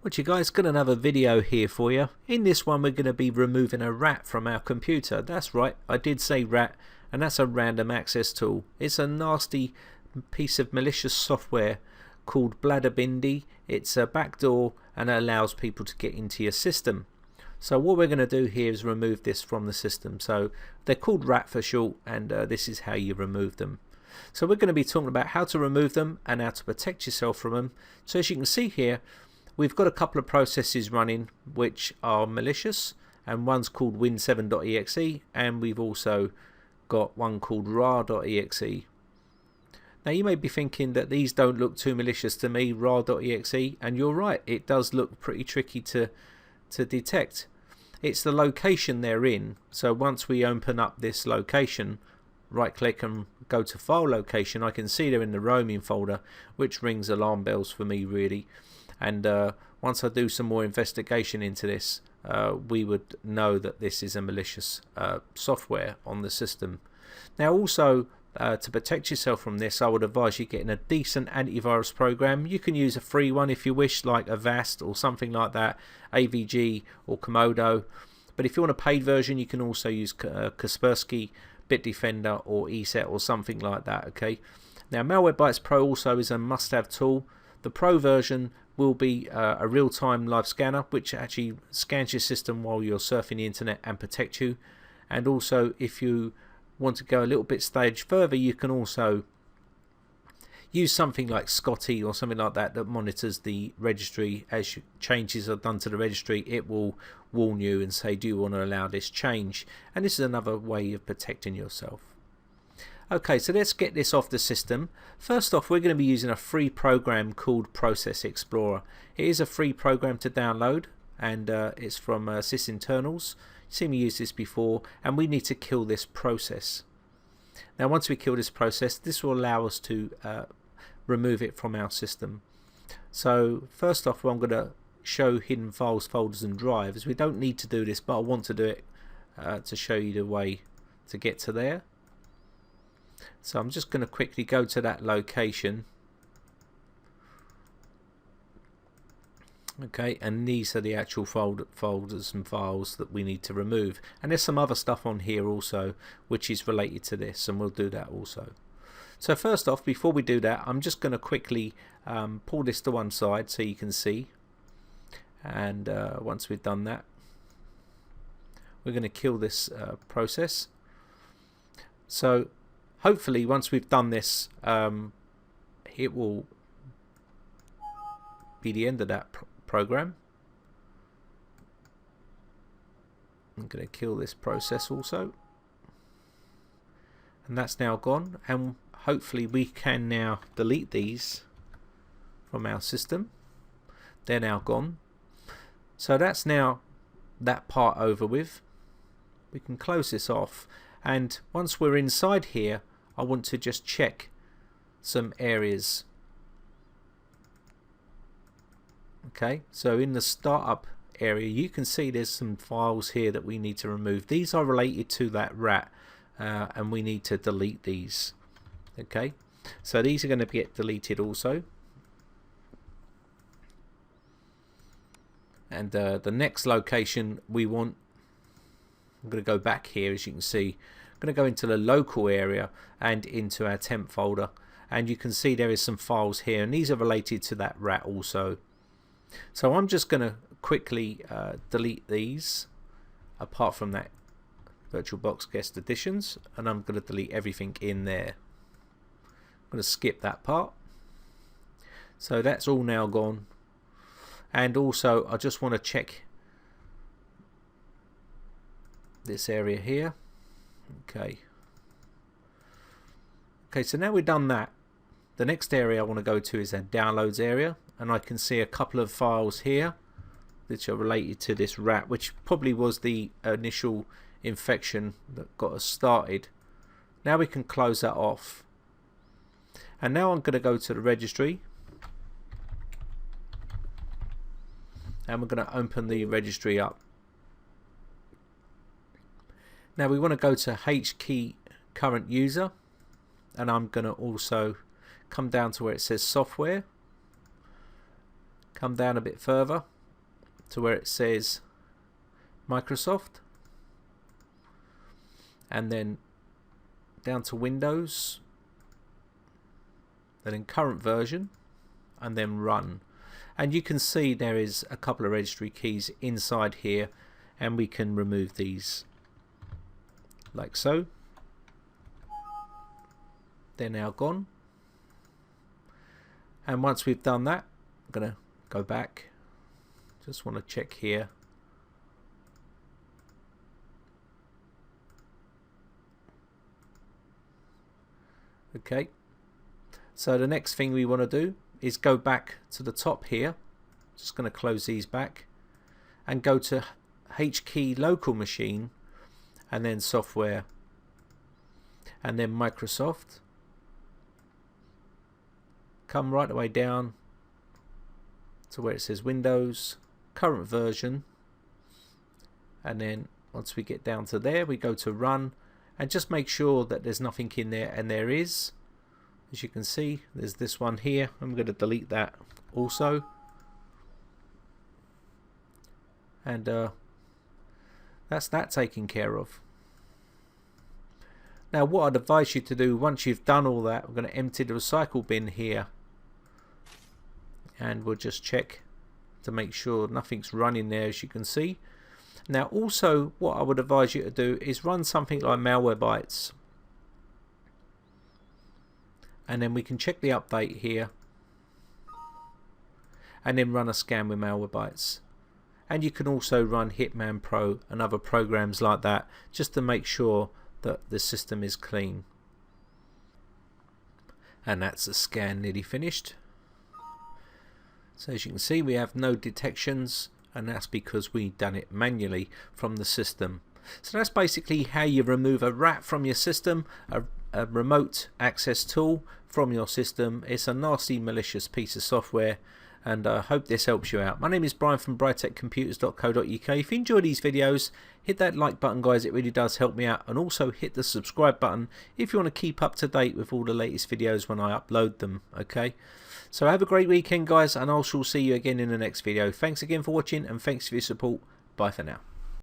What you guys, got another video here for you. In this one we're going to be removing a rat from our computer. That's right, I did say rat, and that's a random access tool. It's a nasty piece of malicious software called Bladabindi. It's a backdoor and it allows people to get into your system. So what we're going to do here is remove this from the system. So they're called R.A.T.S for short, and this is how you remove them. So we're going to be talking about how to remove them and how to protect yourself from them. So as you can see here, we've got a couple of processes running which are malicious, and one's called win7.exe, and we've also got one called rar.exe. Now you may be thinking that these don't look too malicious to me, rar.exe, and you're right, it does look pretty tricky to detect. It's the location they're in. So once we open up this location, right click and go to file location, I can see they're in the roaming folder, which rings alarm bells for me really. And once I do some more investigation into this, we would know that this is a malicious software on the system. Now also, to protect yourself from this, I would advise you getting a decent antivirus program. You can use a free one if you wish, like R.A.T.S or something like that, AVG or Komodo. But if you want a paid version, you can also use Kaspersky, Bitdefender or ESET or something like that. Okay. Now Malwarebytes Pro also is a must-have tool. The Pro version will be a real-time live scanner which actually scans your system while you're surfing the internet and protect you. And also, if you want to go a little bit stage further, you can also use something like Scotty or something like that that monitors the registry. As changes are done to the registry, it will warn you and say, do you want to allow this change? And this is another way of protecting yourself. Okay, so let's get this off the system. First off, we're going to be using a free program called Process Explorer. It is a free program to download, and it's from sysinternals. You've seen me use this before, and we need to kill this process. Now once we kill this process, this will allow us to remove it from our system. So first off, I'm going to show hidden files, folders and drives. We don't need to do this, but I want to do it to show you the way to get to there. So I'm just going to quickly go to that location. Okay, and these are the actual folders and files that we need to remove. And there's some other stuff on here also which is related to this, and we'll do that also. So first off, before we do that, I'm just going to quickly pull this to one side so you can see. And once we've done that, we're going to kill this process. So hopefully once we've done this, it will be the end of that program. I'm going to kill this process also, and that's now gone, and hopefully we can now delete these from our system. They're now gone. So that's now that part over with. We can close this off, and once we're inside here, I want to just check some areas. Okay, so in the startup area, you can see there's some files here that we need to remove. These are related to that rat, and we need to delete these. Okay, so these are going to get deleted also. And the next location we want, I'm going to go back here. As you can see, I'm going to go into the local area and into our temp folder, and you can see there is some files here, and these are related to that rat also. So I'm just going to quickly delete these, apart from that VirtualBox guest additions, and I'm going to delete everything in there. I'm going to skip that part. So that's all now gone. And also I just want to check this area here. Okay, so now we've done that, the next area I want to go to is our downloads area, and I can see a couple of files here which are related to this rat, which probably was the initial infection that got us started. Now we can close that off, and now I'm going to go to the registry, and we're going to open the registry up. Now we want to go to H key current user, and I'm going to also come down to where it says software, come down a bit further, to where it says Microsoft, and then down to Windows, and then current version, and then run. And you can see there is a couple of registry keys inside here, and we can remove these like so. They're now gone. And once we've done that, I'm going to go back. Just want to check here. Okay, so the next thing we want to do is go back to the top here. Just going to close these back and go to HKey local machine, and then software, and then Microsoft. Come right the way down to where it says Windows, current version, and then once we get down to there, we go to run, and just make sure that there's nothing in there, and there is. As you can see, there's this one here. I'm going to delete that also, and that's that taken care of. Now what I'd advise you to do once you've done all that, we're going to empty the recycle bin here, and we'll just check to make sure nothing's running there, as you can see. Now also what I would advise you to do is run something like Malwarebytes, and then we can check the update here, and then run a scan with Malwarebytes. And you can also run Hitman Pro and other programs like that, just to make sure that the system is clean. And that's the scan nearly finished. So as you can see, we have no detections, and that's because we've done it manually from the system. So that's basically how you remove a rat from your system, a remote access tool from your system. It's a nasty malicious piece of software, and I hope this helps you out. My name is Brian from brightechcomputers.co.uk. If you enjoy these videos, hit that like button guys, it really does help me out, and also hit the subscribe button if you want to keep up to date with all the latest videos when I upload them. Okay, so have a great weekend guys, and I shall see you again in the next video. Thanks again for watching, and thanks for your support. Bye for now.